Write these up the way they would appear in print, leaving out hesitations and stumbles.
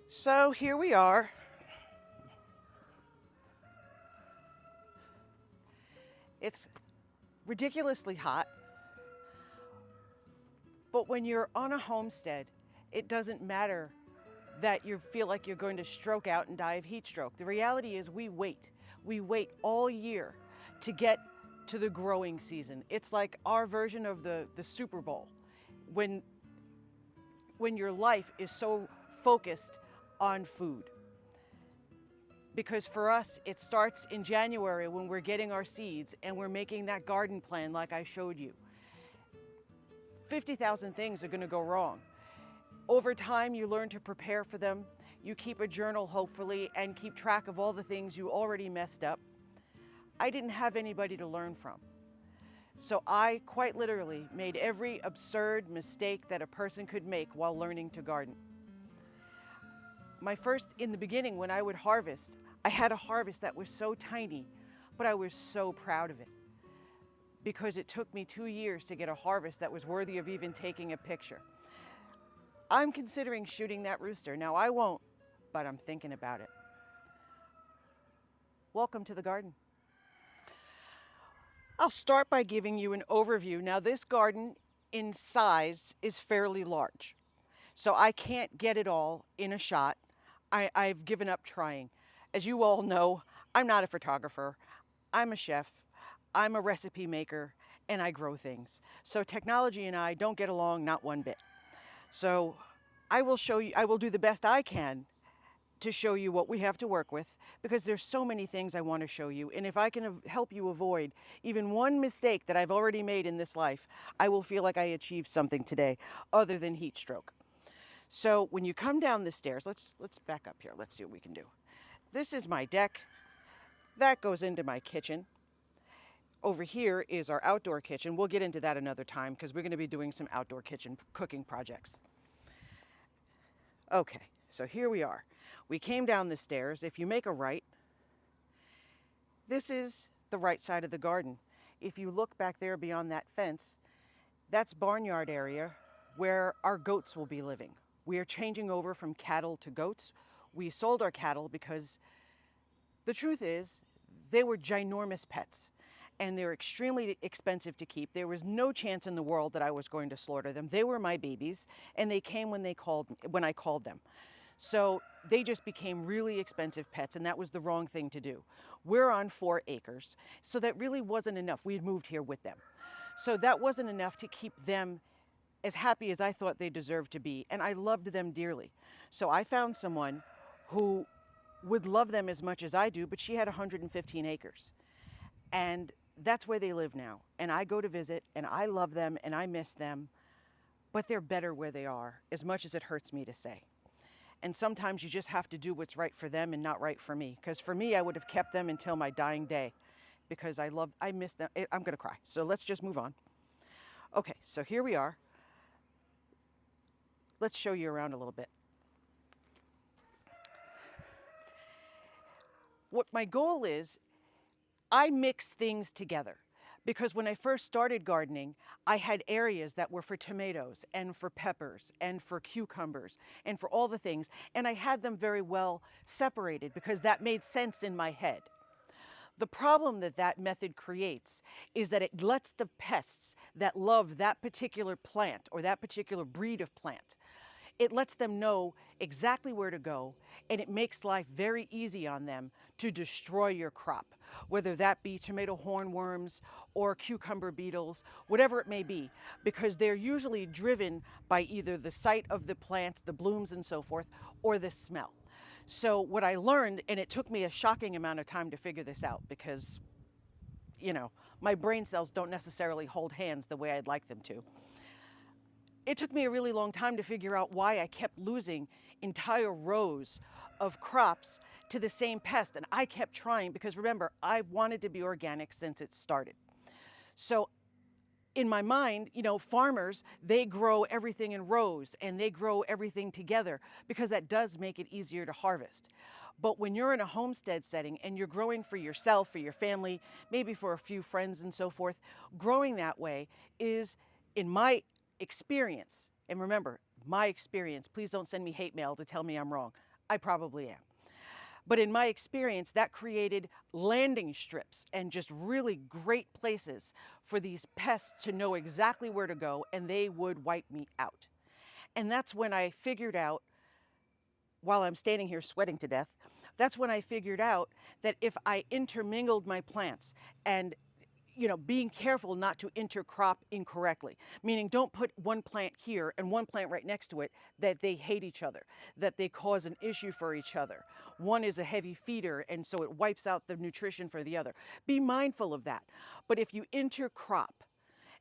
So here we are. It's ridiculously hot, but when you're on a homestead, it doesn't matter that you feel like you're going to stroke out and die of heat stroke. The reality is we wait. We wait all year to get to the growing season. It's like our version of the Super Bowl when your life is so focused on food. Because for us, it starts in January when we're getting our seeds and we're making that garden plan like I showed you. 50,000 things are going to go wrong. Over time, you learn to prepare for them. You keep a journal, hopefully, and keep track of all the things you already messed up. I didn't have anybody to learn from. So I quite literally made every absurd mistake that a person could make while learning to garden. In the beginning, when I would harvest, I had a harvest that was so tiny, but I was so proud of it because it took me 2 years to get a harvest that was worthy of even taking a picture. I'm considering shooting that rooster. Now I won't, but I'm thinking about it. Welcome to the garden. I'll start by giving you an overview. Now this garden in size is fairly large, so I can't get it all in a shot. I've given up trying. As you all know, I'm not a photographer. I'm a chef. I'm a recipe maker, and I grow things. So technology and I don't get along not one bit. So I will do the best I can to show you what we have to work with because there's so many things I want to show you. And if I can help you avoid even one mistake that I've already made in this life, I will feel like I achieved something today other than heat stroke. So when you come down the stairs, let's back up here. Let's see what we can do. This is my deck. That goes into my kitchen. Over here is our outdoor kitchen. We'll get into that another time because we're going to be doing some outdoor kitchen cooking projects. Okay, so here we are. We came down the stairs. If you make a right, this is the right side of the garden. If you look back there beyond that fence, that's barnyard area where our goats will be living. We are changing over from cattle to goats. We sold our cattle because the truth is they were ginormous pets and they're extremely expensive to keep. There was no chance in the world that I was going to slaughter them. They were my babies and they came when I called them. So they just became really expensive pets, and that was the wrong thing to do. We're on 4 acres, so that really wasn't enough. We had moved here with them. So that wasn't enough to keep them as happy as I thought they deserved to be, and I loved them dearly. So I found someone who would love them as much as I do, but she had 115 acres. And that's where they live now. And I go to visit, and I love them, and I miss them, but they're better where they are, as much as it hurts me to say. And sometimes you just have to do what's right for them and not right for me. Because for me, I would have kept them until my dying day because I miss them. I'm going to cry. So let's just move on. Okay, so here we are. Let's show you around a little bit. What my goal is, I mix things together. Because when I first started gardening, I had areas that were for tomatoes and for peppers and for cucumbers and for all the things. And I had them very well separated because that made sense in my head. The problem that that method creates is that it lets the pests that love that particular plant or that particular breed of plant, it lets them know exactly where to go, and it makes life very easy on them to destroy your crop, whether that be tomato hornworms or cucumber beetles, whatever it may be, because they're usually driven by either the sight of the plants, the blooms and so forth, or the smell. So what I learned, and it took me a shocking amount of time to figure this out because, my brain cells don't necessarily hold hands the way I'd like them to. It took me a really long time to figure out why I kept losing entire rows of crops to the same pest. And I kept trying because remember, I've wanted to be organic since it started. So in my mind, farmers, they grow everything in rows and they grow everything together because that does make it easier to harvest. But when you're in a homestead setting and you're growing for yourself, for your family, maybe for a few friends and so forth, growing that way is, in my experience, and remember, my experience, please don't send me hate mail to tell me I'm wrong. I probably am. But in my experience, that created landing strips and just really great places for these pests to know exactly where to go, and they would wipe me out. And that's when I figured out, while I'm standing here sweating to death, that's when I figured out that if I intermingled my plants and being careful not to intercrop incorrectly, meaning don't put one plant here and one plant right next to it, that they hate each other, that they cause an issue for each other. One is a heavy feeder, and so it wipes out the nutrition for the other. Be mindful of that. But if you intercrop,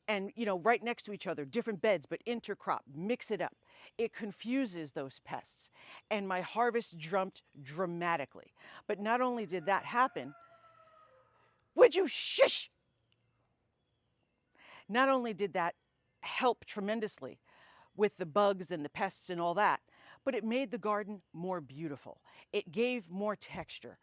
and right next to each other, different beds, but intercrop, mix it up, it confuses those pests. And my harvest jumped dramatically. But not only did that happen, would you shush? Not only did that help tremendously with the bugs and the pests and all that, but it made the garden more beautiful. It gave more texture.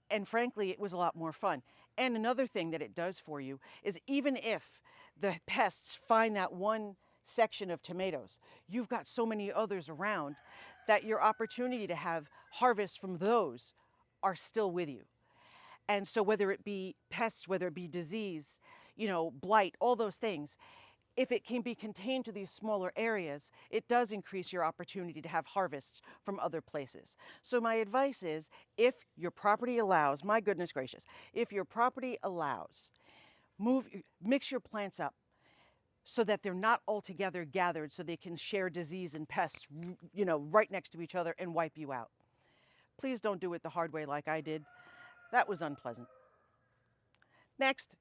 And frankly, it was a lot more fun. And another thing that it does for you is, even if the pests find that one section of tomatoes, you've got so many others around that your opportunity to have harvest from those are still with you. And so whether it be pests, whether it be disease, blight, all those things, if it can be contained to these smaller areas, it does increase your opportunity to have harvests from other places. So my advice is, if your property allows, my goodness gracious, if your property allows, mix your plants up so that they're not all together gathered, so they can share disease and pests, right next to each other and wipe you out. Please don't do it the hard way like I did. That was unpleasant. Next,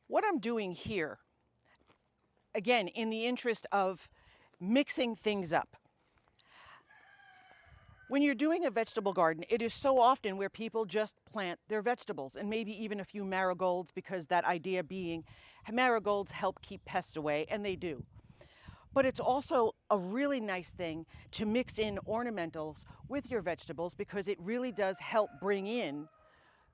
what I'm doing here, again, in the interest of mixing things up. When you're doing a vegetable garden, it is so often where people just plant their vegetables and maybe even a few marigolds, because that idea being marigolds help keep pests away, and they do. But it's also a really nice thing to mix in ornamentals with your vegetables, because it really does help bring in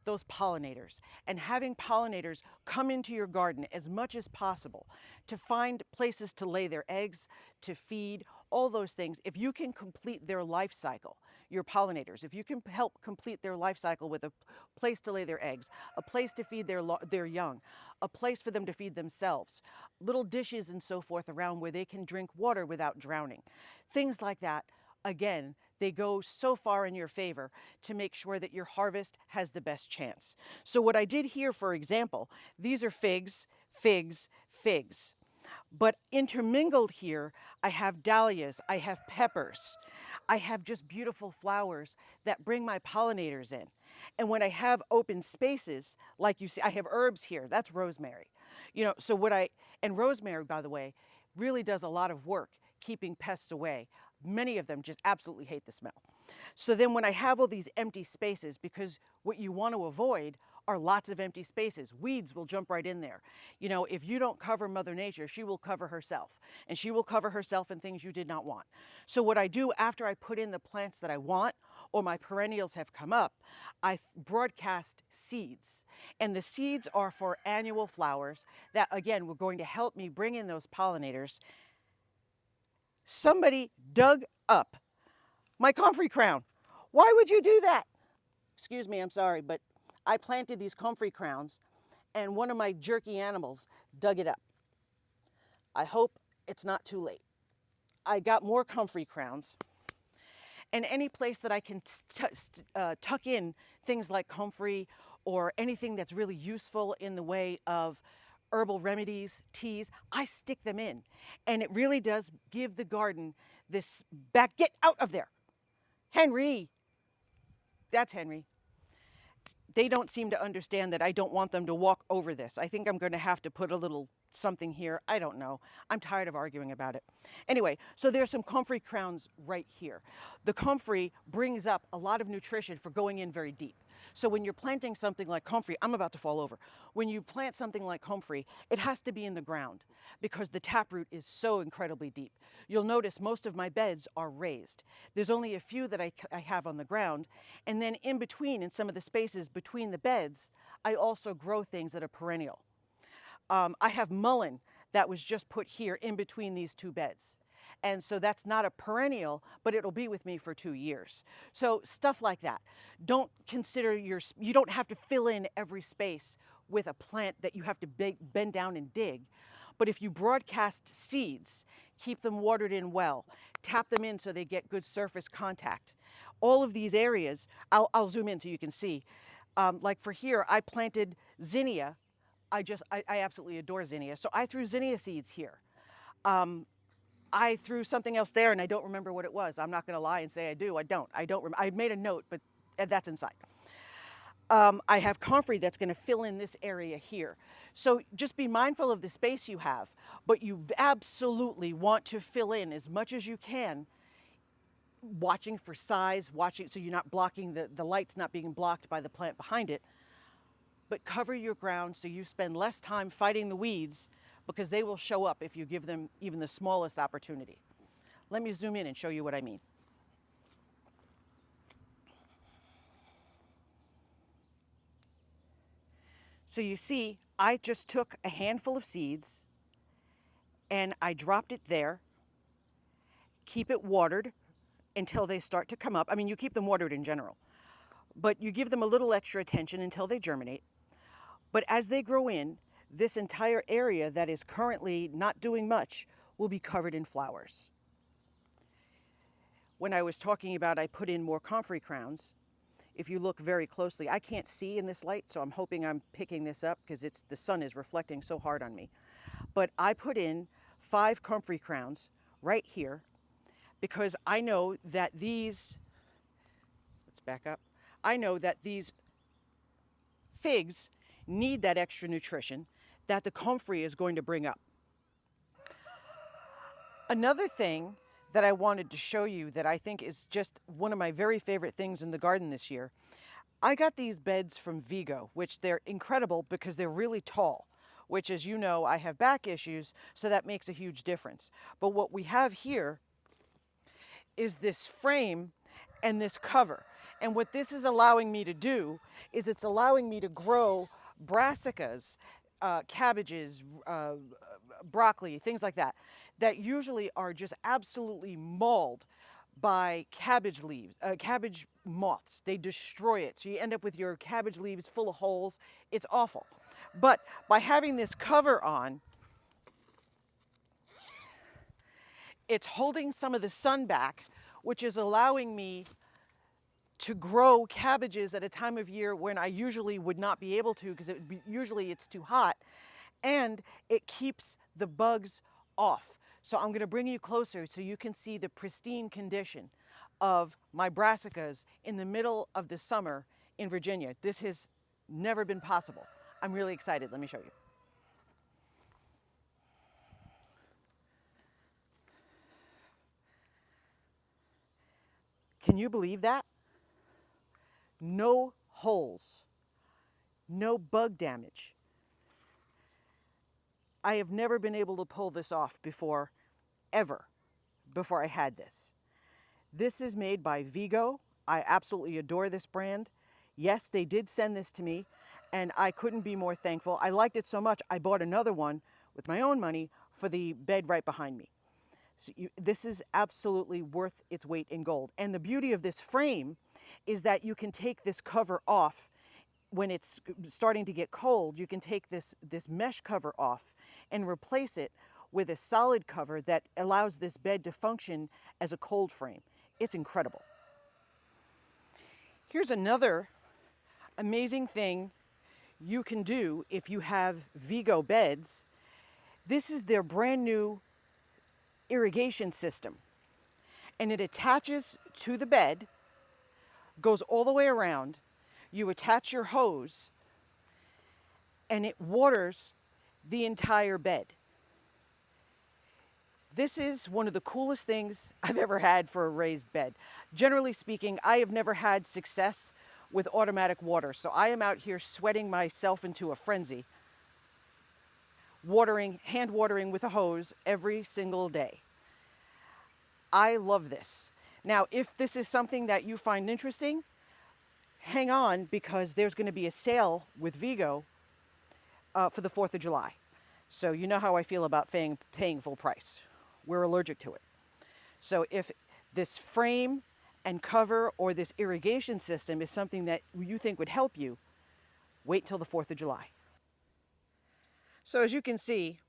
those pollinators. And having pollinators come into your garden as much as possible to find places to lay their eggs, to feed, all those things. If you can complete their life cycle, your pollinators, if you can help complete their life cycle with a place to lay their eggs, a place to feed their young, a place for them to feed themselves, little dishes and so forth around where they can drink water without drowning, things like that, again, they go so far in your favor to make sure that your harvest has the best chance. So what I did here, for example, these are figs, figs, figs. But intermingled here, I have dahlias, I have peppers, I have just beautiful flowers that bring my pollinators in. And when I have open spaces, like you see, I have herbs here, that's rosemary. So and rosemary, by the way, really does a lot of work keeping pests away. Many of them just absolutely hate the smell. So then when I have all these empty spaces, because what you want to avoid are lots of empty spaces. Weeds will jump right in there. If you don't cover Mother Nature, she will cover herself. And she will cover herself in things you did not want. So what I do after I put in the plants that I want, or my perennials have come up, I broadcast seeds. And the seeds are for annual flowers that, again, were going to help me bring in those pollinators. Somebody dug up my comfrey crown. Why would you do that? Excuse me, I'm sorry, but I planted these comfrey crowns and one of my jerky animals dug it up. I hope it's not too late. I got more comfrey crowns, and any place that I can tuck in things like comfrey or anything that's really useful in the way of herbal remedies, teas, I stick them in. And it really does give the garden this back, get out of there. Henry, that's Henry. They don't seem to understand that I don't want them to walk over this. I think I'm going to have to put a little something here. I don't know. I'm tired of arguing about it. Anyway, so there's some comfrey crowns right here. The comfrey brings up a lot of nutrition for going in very deep. So when you're planting something like comfrey, I'm about to fall over. When you plant something like comfrey, it has to be in the ground because the taproot is so incredibly deep. You'll notice most of my beds are raised. There's only a few that I have on the ground. And then in between, in some of the spaces between the beds, I also grow things that are perennial. I have mullein that was just put here in between these two beds. And so that's not a perennial, but it'll be with me for 2 years. So stuff like that. Don't consider you don't have to fill in every space with a plant that you have to bend down and dig. But if you broadcast seeds, keep them watered in well, tap them in so they get good surface contact. All of these areas, I'll zoom in so you can see. Like for here, I planted zinnia. I absolutely adore zinnia. So I threw zinnia seeds here. I threw something else there and I don't remember what it was. I'm not going to lie and say I do. I don't. I made a note, but that's inside. I have comfrey that's going to fill in this area here. So just be mindful of the space you have, but you absolutely want to fill in as much as you can, watching for size, watching so you're not blocking the light's not being blocked by the plant behind it. But cover your ground so you spend less time fighting the weeds, because they will show up if you give them even the smallest opportunity. Let me zoom in and show you what I mean. So you see, I just took a handful of seeds and I dropped it there. Keep it watered until they start to come up. I mean, you keep them watered in general, but you give them a little extra attention until they germinate. But as they grow in, this entire area that is currently not doing much will be covered in flowers. When I was talking about I put in more comfrey crowns, if you look very closely, I can't see in this light, so I'm hoping I'm picking this up because the sun is reflecting so hard on me. But I put in 5 comfrey crowns right here because I know that these, let's back up, I know that these figs need that extra nutrition that the comfrey is going to bring up. Another thing that I wanted to show you that I think is just one of my very favorite things in the garden this year, I got these beds from Vego, which they're incredible because they're really tall, which, as you know, I have back issues, so that makes a huge difference. But what we have here is this frame and this cover. And what this is allowing me to do is it's allowing me to grow brassicas, cabbages, broccoli, things like that, that usually are just absolutely mauled by cabbage leaves, cabbage moths. They destroy it. So you end up with your cabbage leaves full of holes. It's awful. But by having this cover on, it's holding some of the sun back, which is allowing me to grow cabbages at a time of year when I usually would not be able to, because usually it's too hot, and it keeps the bugs off. So I'm going to bring you closer so you can see the pristine condition of my brassicas in the middle of the summer in Virginia. This has never been possible. I'm really excited. Let me show you. Can you believe that? No holes, no bug damage. I have never been able to pull this off before, ever, before I had this. This is made by Vego. I absolutely adore this brand. Yes, they did send this to me, and I couldn't be more thankful. I liked it so much, I bought another one with my own money for the bed right behind me. So this is absolutely worth its weight in gold. And the beauty of this frame is that you can take this cover off when it's starting to get cold. You can take this mesh cover off and replace it with a solid cover that allows this bed to function as a cold frame. It's incredible. Here's another amazing thing you can do if you have Vego beds. This is their brand new irrigation system, and it attaches to the bed, goes all the way around. You attach your hose and it waters the entire bed. This is one of the coolest things I've ever had for a raised bed. Generally speaking, I have never had success with automatic water, so I am out here sweating myself into a frenzy, hand watering with a hose every single day. I love this. Now, if this is something that you find interesting, hang on, because there's going to be a sale with Vego for the 4th of July. So you know how I feel about paying full price. We're allergic to it. So if this frame and cover or this irrigation system is something that you think would help you, wait till the 4th of July. So as you can see,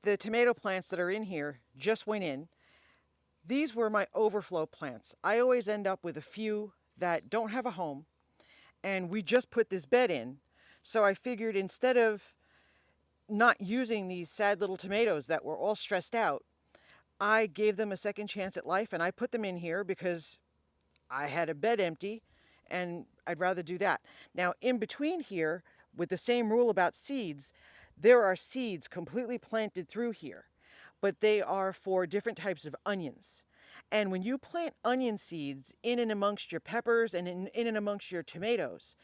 the tomato plants that are in here just went in. These were my overflow plants. I always end up with a few that don't have a home, and we just put this bed in. So I figured instead of not using these sad little tomatoes that were all stressed out, I gave them a second chance at life and I put them in here because I had a bed empty and I'd rather do that. Now, in between here, with the same rule about seeds, there are seeds completely planted through here, but they are for different types of onions. And when you plant onion seeds in and amongst your peppers and in and amongst your tomatoes,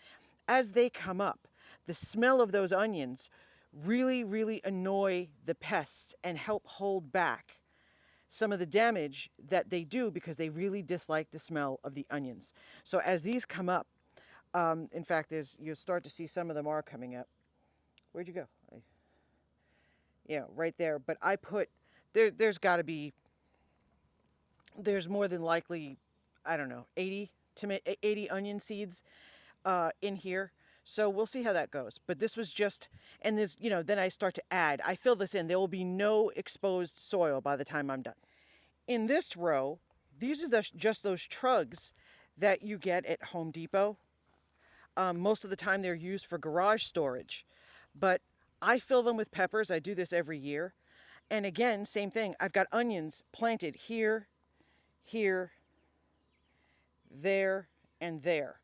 as they come up, the smell of those onions really annoy the pests and help hold back some of the damage that they do because they really dislike the smell of the onions. So as these come up, in fact, you'll start to see some of them are coming up. Where'd you go? Right there. But I put, there's got to be, there's more than likely, I don't know, 80 onion seeds in here. So we'll see how that goes. But this was just, and this, then I start to add. I fill this in. There will be no exposed soil by the time I'm done. In this row, these are just those trugs that you get at Home Depot. Most of the time they're used for garage storage. But I fill them with peppers. I do this every year. And again, same thing. I've got onions planted here, here, there, and there.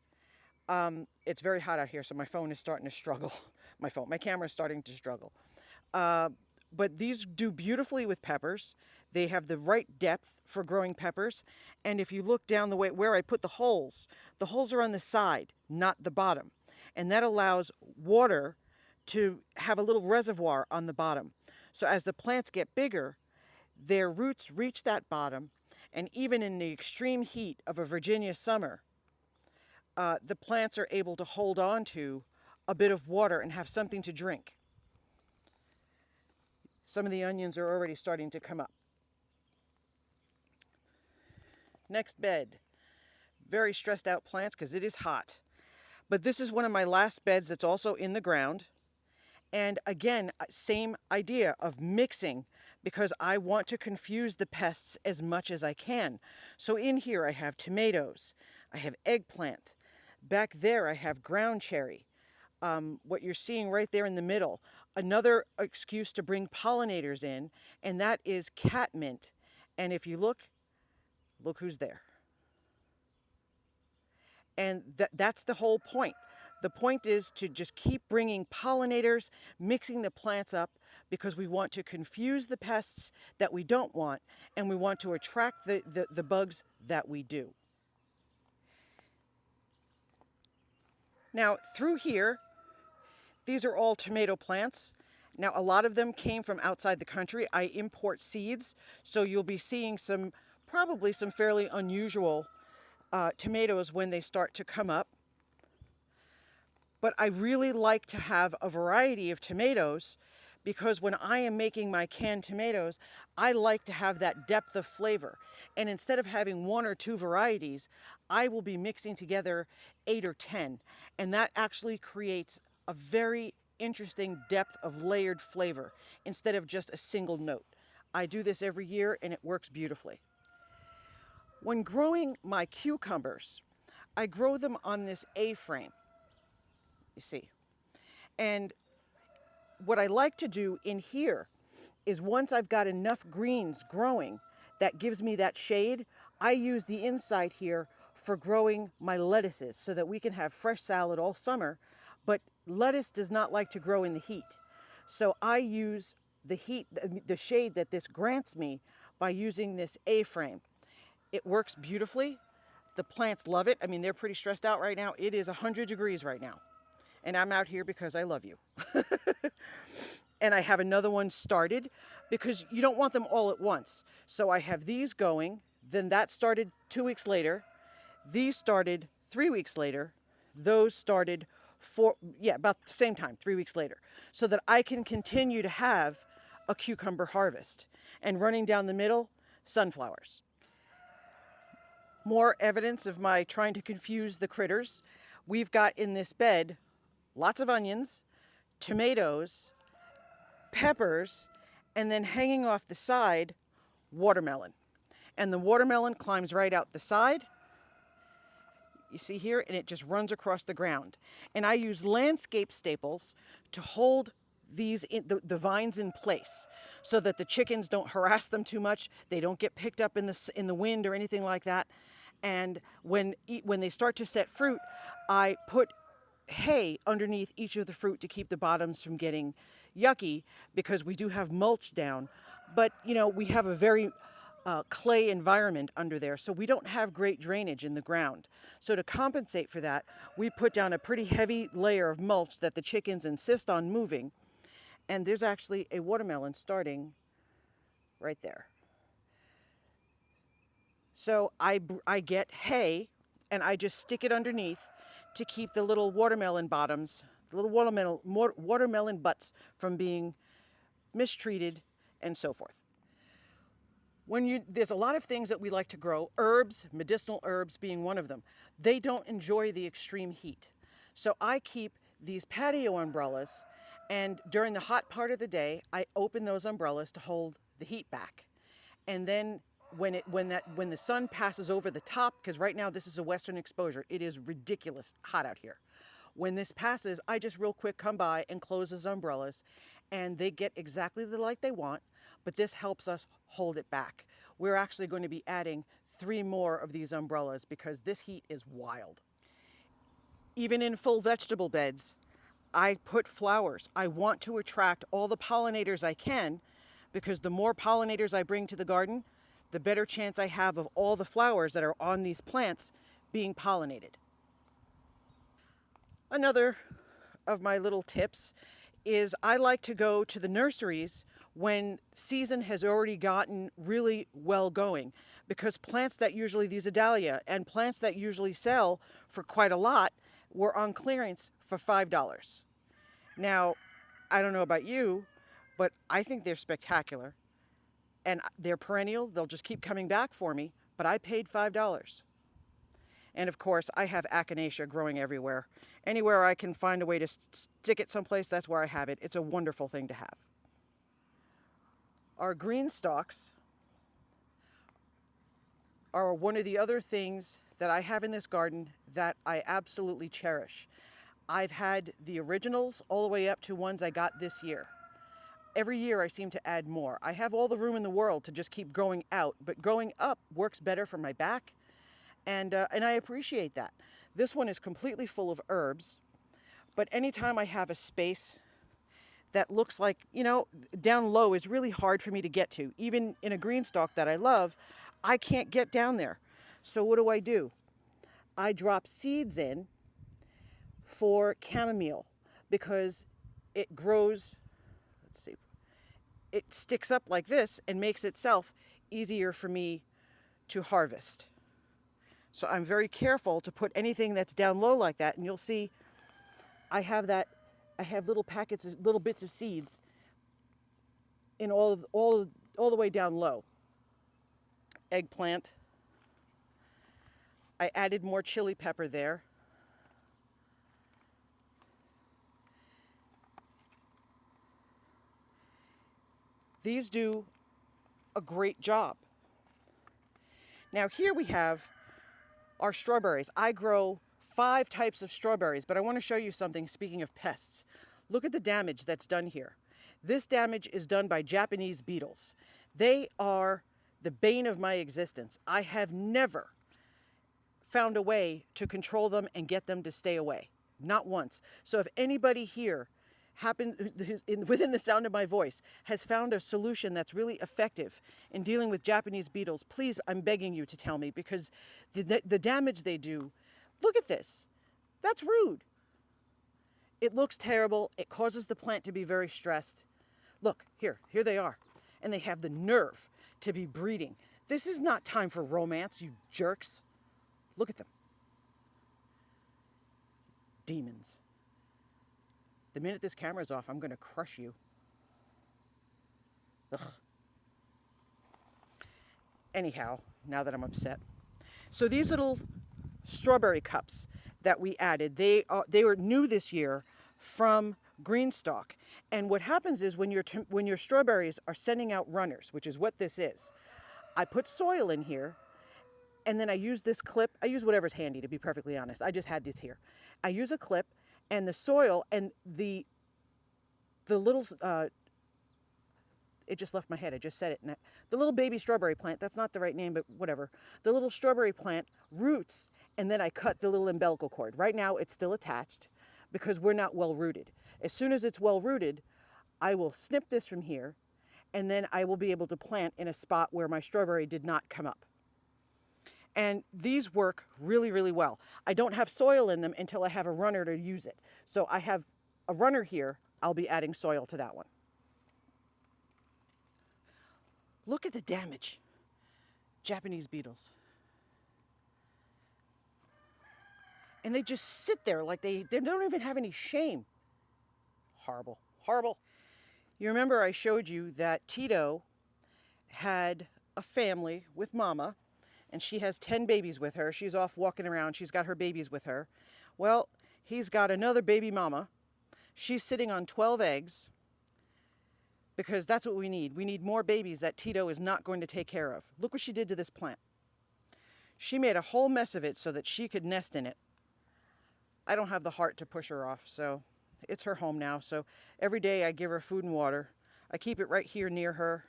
It's very hot out here, so my phone is starting to struggle. My camera is starting to struggle. But these do beautifully with peppers. They have the right depth for growing peppers. And if you look down the way where I put the holes are on the side, not the bottom. And that allows water to have a little reservoir on the bottom. So as the plants get bigger, their roots reach that bottom. And even in the extreme heat of a Virginia summer, the plants are able to hold on to a bit of water and have something to drink. Some of the onions are already starting to come up. Next bed. Very stressed out plants because it is hot. But this is one of my last beds that's also in the ground. And again, same idea of mixing because I want to confuse the pests as much as I can. So in here I have tomatoes, I have eggplant. Back there I have ground cherry. What you're seeing right there in the middle, another excuse to bring pollinators in, and that is catmint. And if you look who's there. And that's the whole point. The point is to just keep bringing pollinators, mixing the plants up, because we want to confuse the pests that we don't want, and we want to attract the bugs that we do. Now, through here, these are all tomato plants. Now, a lot of them came from outside the country. I import seeds, so you'll be seeing probably some fairly unusual tomatoes when they start to come up. But I really like to have a variety of tomatoes because when I am making my canned tomatoes, I like to have that depth of flavor. And instead of having 1 or 2 varieties, I will be mixing together 8 or 10. And that actually creates a very interesting depth of layered flavor instead of just a single note. I do this every year and it works beautifully. When growing my cucumbers, I grow them on this A-frame, you see. And what I like to do in here is once I've got enough greens growing that gives me that shade, I use the inside here for growing my lettuces so that we can have fresh salad all summer. But lettuce does not like to grow in the heat. So I use the heat, the shade that this grants me by using this A-frame. It works beautifully. The plants love it. I mean, they're pretty stressed out right now. It is 100 degrees right now. And I'm out here because I love you. And I have another one started because you don't want them all at once. So I have these going, then that started 2 weeks later. These started 3 weeks later. Those started about the same time, 3 weeks later. So that I can continue to have a cucumber harvest. And running down the middle, sunflowers. More evidence of my trying to confuse the critters. We've got in this bed lots of onions, tomatoes, peppers, and then hanging off the side, watermelon. And the watermelon climbs right out the side. You see here, and it just runs across the ground. And I use landscape staples to hold the vines in place so that the chickens don't harass them too much. They don't get picked up in the wind or anything like that. And when they start to set fruit, I put hay underneath each of the fruit to keep the bottoms from getting yucky, because we do have mulch down. But we have a very clay environment under there, so we don't have great drainage in the ground. So to compensate for that, we put down a pretty heavy layer of mulch that the chickens insist on moving. And there's actually a watermelon starting right there. So I get hay and I just stick it underneath to keep the little watermelon bottoms, the little watermelon butts from being mistreated and so forth. There's a lot of things that we like to grow, herbs, medicinal herbs being one of them. They don't enjoy the extreme heat. So I keep these patio umbrellas, and during the hot part of the day, I open those umbrellas to hold the heat back. And then when the sun passes over the top, because right now this is a western exposure, it is ridiculous hot out here. When this passes, I just real quick come by and close those umbrellas, and they get exactly the light they want, but this helps us hold it back. We're actually going to be adding 3 more of these umbrellas because this heat is wild. Even in full vegetable beds, I put flowers. I want to attract all the pollinators I can, because the more pollinators I bring to the garden, the better chance I have of all the flowers that are on these plants being pollinated. Another of my little tips is I like to go to the nurseries when season has already gotten really well going, because plants that usually, these Adalia, and plants that usually sell for quite a lot were on clearance for $5. Now, I don't know about you, but I think they're spectacular. And they're perennial. They'll just keep coming back for me, but I paid $5. And of course, I have echinacea growing everywhere. Anywhere I can find a way to stick it someplace, that's where I have it. It's a wonderful thing to have. Our Greenstalks are one of the other things that I have in this garden that I absolutely cherish. I've had the originals all the way up to ones I got this year. Every year I seem to add more. I have all the room in the world to just keep growing out, but growing up works better for my back, and I appreciate that. This one is completely full of herbs, but anytime I have a space that looks like, down low is really hard for me to get to. Even in a Greenstalk that I love, I can't get down there. So what do? I drop seeds in for chamomile, because it grows, let's see, it sticks up like this and makes itself easier for me to harvest. So I'm very careful to put anything that's down low like that, and you'll see I have little packets of little bits of seeds in all the way down low. Eggplant. I added more chili pepper there. These do a great job. Now here we have our strawberries. I grow 5 types of strawberries, but I want to show you something, speaking of pests. Look at the damage that's done here. This damage is done by Japanese beetles. They are the bane of my existence. I have never found a way to control them and get them to stay away. Not once. So if anybody here within the sound of my voice has found a solution that's really effective in dealing with Japanese beetles, please, I'm begging you to tell me, because the damage they do, look at this. That's rude. It looks terrible. It causes the plant to be very stressed. Look, here they are. And they have the nerve to be breeding. This is not time for romance, you jerks. Look at them. Demons. The minute this camera's off, I'm going to crush you. Ugh. Anyhow, now that I'm upset. So these little strawberry cups that we added, they were new this year from Greenstalk. And what happens is when your strawberries are sending out runners, which is what this is, I put soil in here, and then I use this clip. I use whatever's handy, to be perfectly honest. I just had this here. I use a clip, and the soil and the little it just left my head. I just said it. The little baby strawberry plant, that's not the right name, but whatever. The little strawberry plant roots, and then I cut the little umbilical cord. Right now, it's still attached because we're not well rooted. As soon as it's well rooted, I will snip this from here, and then I will be able to plant in a spot where my strawberry did not come up. And these work really, really well. I don't have soil in them until I have a runner to use it. So I have a runner here. I'll be adding soil to that one. Look at the damage. Japanese beetles. And they just sit there like they don't even have any shame. Horrible, horrible. You remember I showed you that Tito had a family with Mama, and she has 10 babies with her. She's off walking around. She's got her babies with her. Well, he's got another baby mama. She's sitting on 12 eggs because that's what we need. We need more babies that Tito is not going to take care of. Look what she did to this plant. She made a whole mess of it so that she could nest in it. I don't have the heart to push her off, so it's her home now. So every day I give her food and water. I keep it right here near her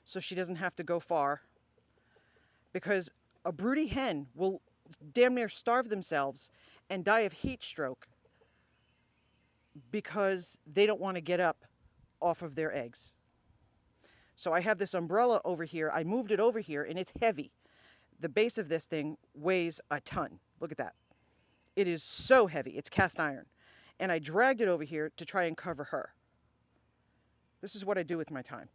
so she doesn't have to go far, because a broody hen will damn near starve themselves and die of heat stroke because they don't want to get up off of their eggs. So I have this umbrella over here. I moved it over here, and it's heavy. The base of this thing weighs a ton. Look at that. It is so heavy. It's cast iron. And I dragged it over here to try and cover her. This is what I do with my time.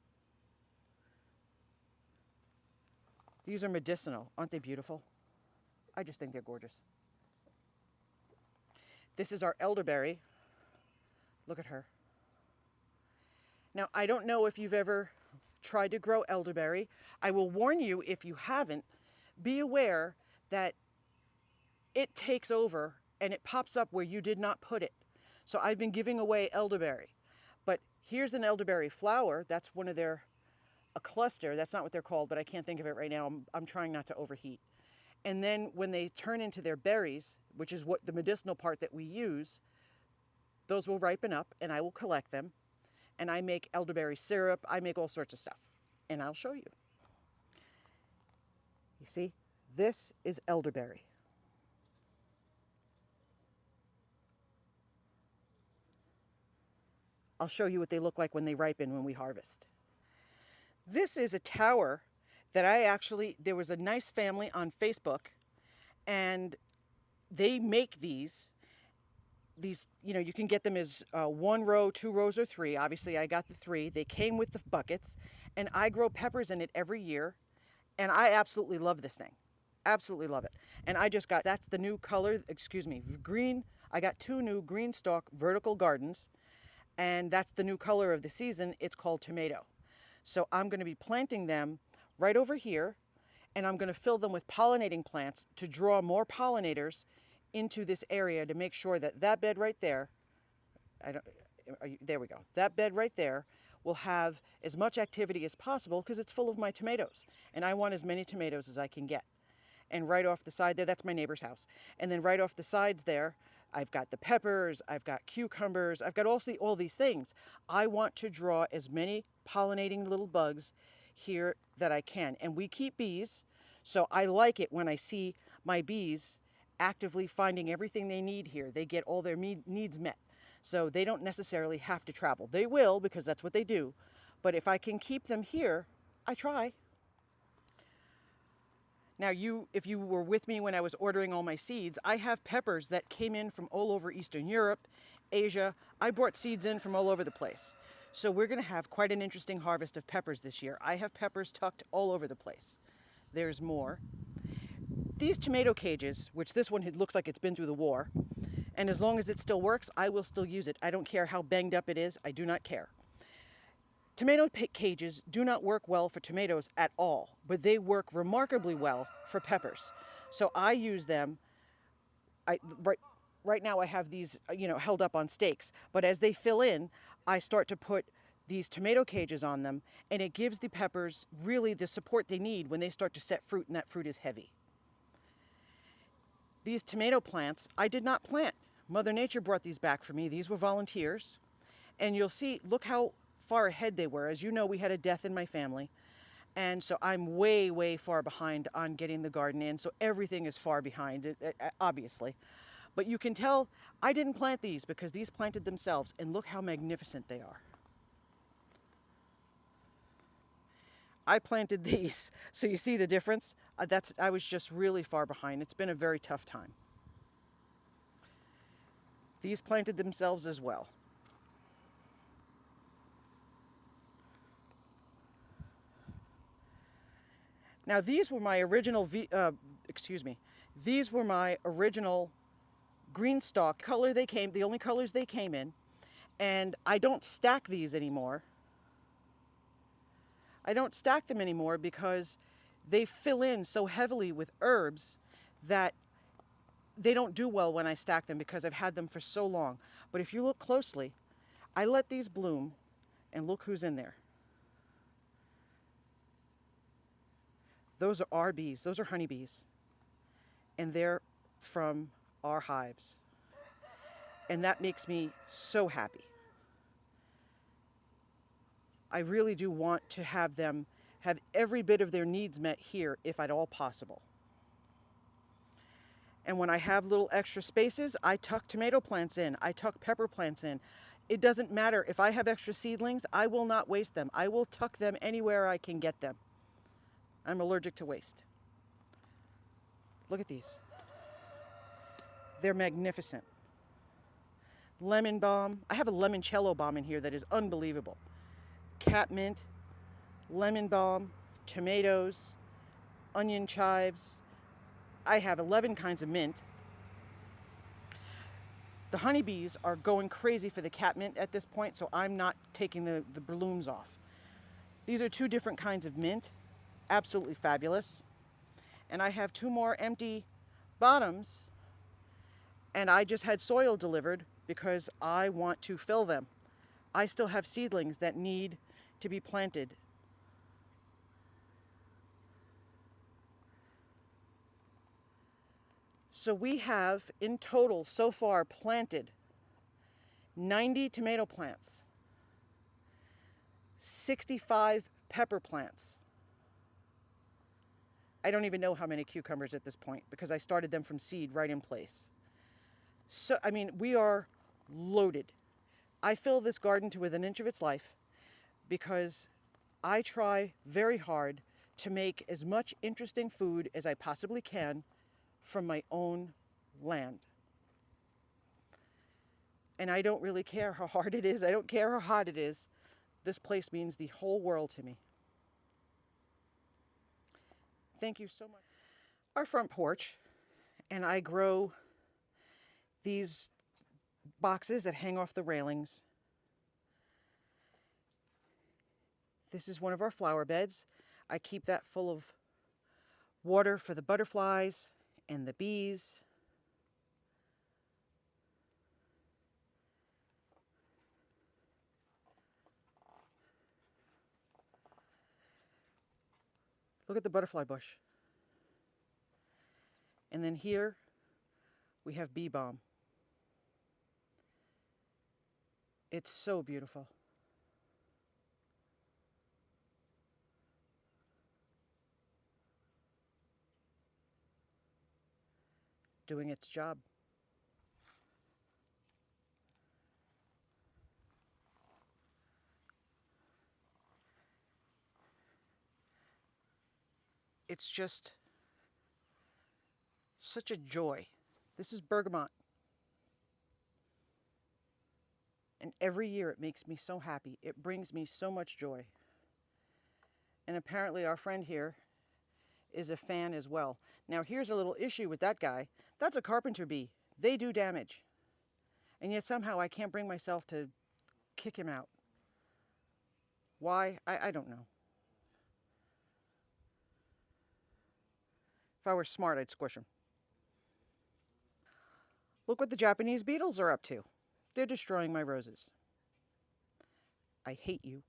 These are medicinal. Aren't they beautiful? I just think they're gorgeous. This is our elderberry. Look at her. Now, I don't know if you've ever tried to grow elderberry. I will warn you, if you haven't, be aware that it takes over and it pops up where you did not put it. So I've been giving away elderberry. But here's an elderberry flower. That's one of their, a cluster. That's not what they're called, but I can't think of it right now. I'm trying not to overheat. And then when they turn into their berries, which is what the medicinal part that we use, those will ripen up and I will collect them. And I make elderberry syrup. I make all sorts of stuff. And I'll show you. You see, this is elderberry. I'll show you what they look like when they ripen, when we harvest. This is a tower that there was a nice family on Facebook, and they make these, you can get them as 1 row, 2 rows, or 3. Obviously, I got the 3. They came with the buckets, and I grow peppers in it every year, and I absolutely love this thing. Absolutely love it. And I just got, that's the new color, green. I got 2 new Greenstalk vertical gardens, and that's the new color of the season. It's called tomato. So I'm going to be planting them right over here, and I'm going to fill them with pollinating plants to draw more pollinators into this area to make sure that that bed right there, there we go, that bed right there will have as much activity as possible because it's full of my tomatoes, and I want as many tomatoes as I can get. And right off the side there, that's my neighbor's house. And then right off the sides there, I've got the peppers, I've got cucumbers, I've got all these things. I want to draw as many pollinating little bugs here that I can. And we keep bees, so I like it when I see my bees actively finding everything they need here. They get all their needs met. So they don't necessarily have to travel. They will, because that's what they do. But if I can keep them here, I try. Now, if you were with me when I was ordering all my seeds, I have peppers that came in from all over Eastern Europe, Asia. I brought seeds in from all over the place. So we're going to have quite an interesting harvest of peppers this year. I have peppers tucked all over the place. There's more. These tomato cages, which this one looks like it's been through the war, and as long as it still works, I will still use it. I don't care how banged up it is. I do not care. Tomato cages do not work well for tomatoes at all, but they work remarkably well for peppers. So I use them. Right now I have these, held up on stakes, but as they fill in, I start to put these tomato cages on them, and it gives the peppers really the support they need when they start to set fruit, and that fruit is heavy. These tomato plants, I did not plant. Mother Nature brought these back for me. These were volunteers. And you'll see, look how far ahead they were. As you know, we had a death in my family. And so I'm way, way far behind on getting the garden in. So everything is far behind, obviously. But you can tell I didn't plant these because these planted themselves. And look how magnificent they are. I planted these. So you see the difference? I was just really far behind. It's been a very tough time. These planted themselves as well. Now these were my original, these were my original Greenstalk color they came, the only colors they came in. And I don't stack these anymore. I don't stack them anymore because they fill in so heavily with herbs that they don't do well when I stack them because I've had them for so long. But if you look closely, I let these bloom, and look who's in there. Those are our bees, those are honeybees. And they're from our hives. And that makes me so happy. I really do want to have them have every bit of their needs met here if at all possible. And when I have little extra spaces, I tuck tomato plants in, I tuck pepper plants in. It doesn't matter. If I have extra seedlings, I will not waste them. I will tuck them anywhere I can get them. I'm allergic to waste. Look at these. They're magnificent. Lemon balm. I have a limoncello balm in here that is unbelievable. Catmint, lemon balm, tomatoes, onion chives. I have 11 kinds of mint. The honeybees are going crazy for the catmint at this point, so I'm not taking the blooms off. These are 2 different kinds of mint. Absolutely fabulous. And I have 2 more empty bottoms, and I just had soil delivered because I want to fill them. I still have seedlings that need to be planted. So we have in total so far planted 90 tomato plants, 65 pepper plants. I don't even know how many cucumbers at this point because I started them from seed right in place. So, I mean, we are loaded. I fill this garden to within an inch of its life because I try very hard to make as much interesting food as I possibly can from my own land. And I don't really care how hard it is. I don't care how hot it is. This place means the whole world to me. Thank you so much. Our front porch, and I grow these boxes that hang off the railings. This is one of our flower beds. I keep that full of water for the butterflies and the bees. Look at the butterfly bush. And then here we have bee balm. It's so beautiful. Doing its job. It's just such a joy. This is bergamot. And every year it makes me so happy. It brings me so much joy. And apparently our friend here is a fan as well. Now here's a little issue with that guy. That's a carpenter bee. They do damage. And yet somehow I can't bring myself to kick him out. Why? I don't know. If I were smart, I'd squish them. Look what the Japanese beetles are up to. They're destroying my roses. I hate you.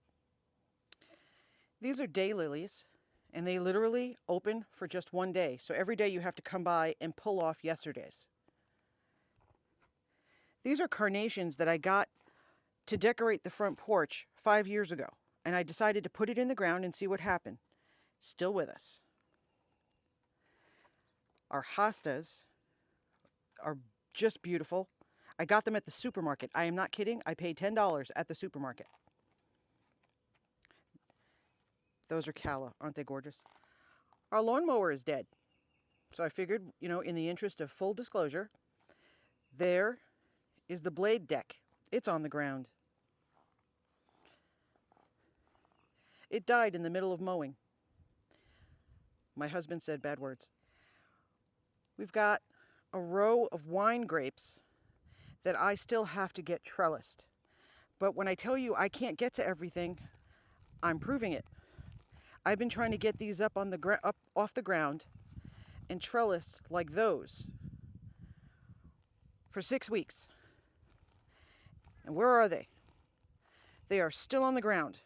These are daylilies, and they literally open for just one day. So every day you have to come by and pull off yesterday's. These are carnations that I got to decorate the front porch 5 years ago, and I decided to put it in the ground and see what happened. Still with us. Our hostas are just beautiful. I got them at the supermarket. I am not kidding. I paid $10 at the supermarket. Those are calla. Aren't they gorgeous? Our lawnmower is dead. So I figured, in the interest of full disclosure, there is the blade deck. It's on the ground. It died in the middle of mowing. My husband said bad words. We've got a row of wine grapes that I still have to get trellised. But when I tell you I can't get to everything, I'm proving it. I've been trying to get these up off the ground and trellised like those for 6 weeks. And where are they? They are still on the ground.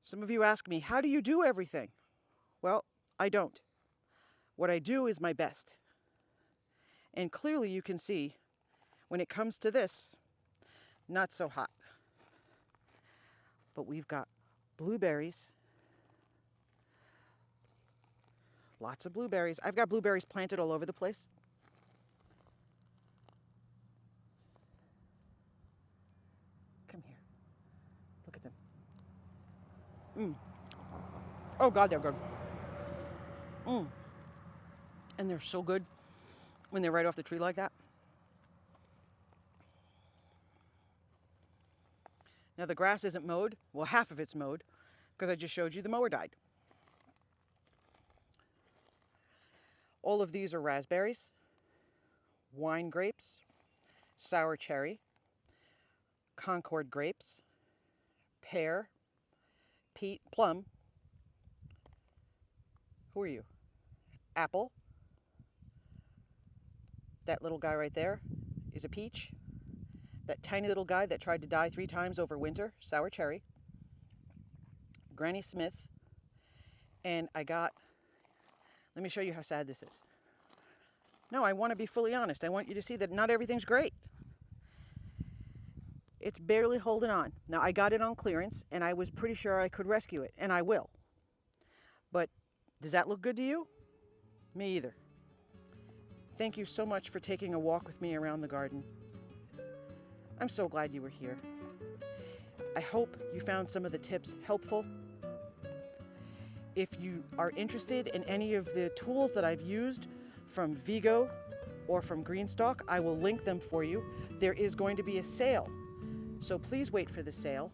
Some of you ask me, how do you do everything? Well, I don't. What I do is my best. And clearly you can see, when it comes to this, not so hot. But we've got blueberries. Lots of blueberries. I've got blueberries planted all over the place. Come here. Look at them. Oh God, they're good. And they're so good when they're right off the tree like that. Now the grass isn't mowed. Well, half of it's mowed because I just showed you the mower died. All of these are raspberries, wine grapes, sour cherry, Concord grapes, pear, plum. Who are you? Apple. That little guy right there is a peach. That tiny little guy that tried to die 3 times over winter, sour cherry. Granny Smith. And let me show you how sad this is. No, I want to be fully honest. I want you to see that not everything's great. It's barely holding on. Now, I got it on clearance, and I was pretty sure I could rescue it, and I will. But does that look good to you? Me either. Thank you so much for taking a walk with me around the garden. I'm so glad you were here. I hope you found some of the tips helpful. If you are interested in any of the tools that I've used from Vego or from Greenstalk, I will link them for you. There is going to be a sale, so please wait for the sale.